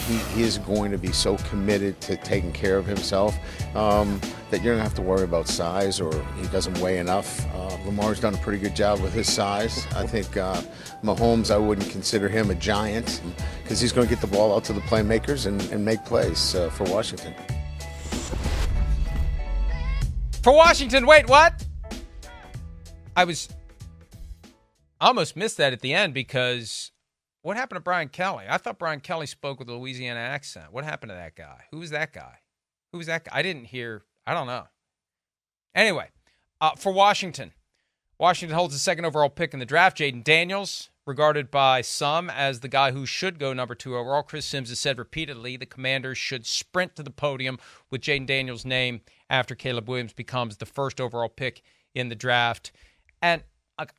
he is going to be so committed to taking care of himself that you don't have to worry about size or he doesn't weigh enough. Lamar's done a pretty good job with his size. I think Mahomes, I wouldn't consider him a giant because he's going to get the ball out to the playmakers and make plays for Washington. For Washington, wait, what? I almost missed that at the end because what happened to Brian Kelly? I thought Brian Kelly spoke with a Louisiana accent. What happened to that guy? Who was that guy? I didn't hear. I don't know. Anyway, for Washington holds the second overall pick in the draft. Jayden Daniels, regarded by some as the guy who should go number 2 overall. Chris Sims has said repeatedly the Commanders should sprint to the podium with Jayden Daniels' name after Caleb Williams becomes the first overall pick in the draft. And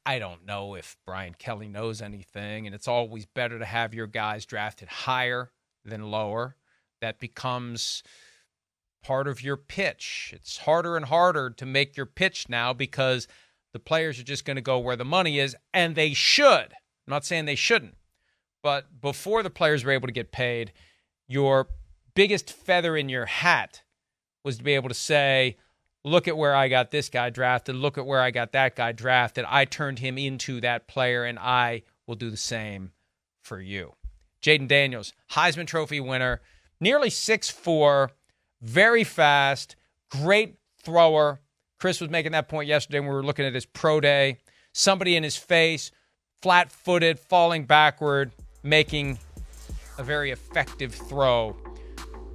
I don't know if Brian Kelly knows anything, and it's always better to have your guys drafted higher than lower. That becomes part of your pitch. It's harder and harder to make your pitch now because the players are just going to go where the money is, and they should. I'm not saying they shouldn't, but before the players were able to get paid, your biggest feather in your hat was to be able to say, look at where I got this guy drafted. Look at where I got that guy drafted. I turned him into that player, and I will do the same for you. Jayden Daniels, Heisman Trophy winner, nearly 6'4", very fast, great thrower. Chris was making that point yesterday when we were looking at his pro day. Somebody in his face, flat-footed, falling backward, making a very effective throw.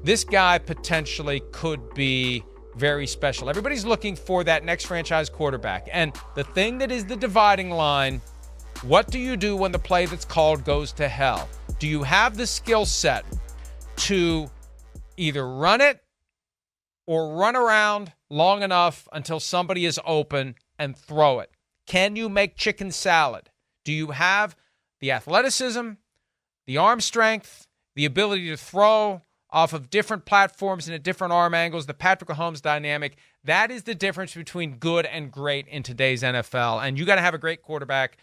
This guy potentially could be very special. Everybody's looking for that next franchise quarterback. And the thing that is the dividing line, what do you do when the play that's called goes to hell? Do you have the skill set to either run it or run around long enough until somebody is open and throw it? Can you make chicken salad? Do you have the athleticism, the arm strength, the ability to throw off of different platforms and at different arm angles, the Patrick Mahomes dynamic? That is the difference between good and great in today's NFL. And you got to have a great quarterback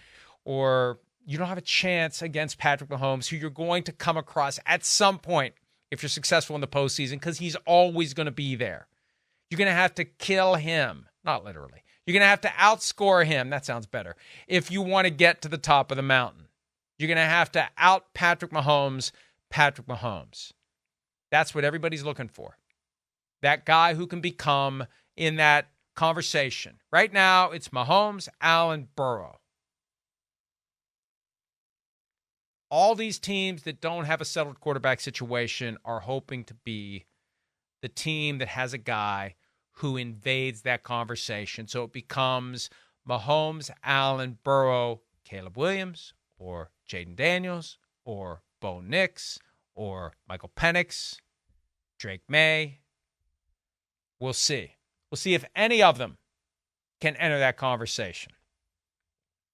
or you don't have a chance against Patrick Mahomes, who you're going to come across at some point if you're successful in the postseason, because he's always going to be there. You're going to have to kill him, not literally. You're going to have to outscore him. That sounds better. If you want to get to the top of the mountain, you're going to have to out Patrick Mahomes. That's what everybody's looking for. That guy who can become in that conversation. Right now, it's Mahomes, Allen, Burrow. All these teams that don't have a settled quarterback situation are hoping to be the team that has a guy who invades that conversation. So it becomes Mahomes, Allen, Burrow, Caleb Williams, or Jayden Daniels, or Bo Nix, or Michael Penix, Drake May. We'll see. We'll see if any of them can enter that conversation.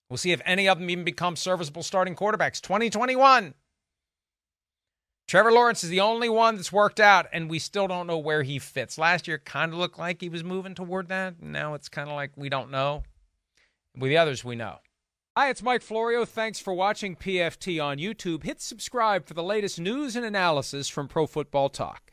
We'll see if any of them even become serviceable starting quarterbacks. 2021. Trevor Lawrence is the only one that's worked out, and we still don't know where he fits. Last year, it kind of looked like he was moving toward that. Now it's kind of like we don't know. With the others, we know. Hi, it's Mike Florio. Thanks for watching PFT on YouTube. Hit subscribe for the latest news and analysis from Pro Football Talk.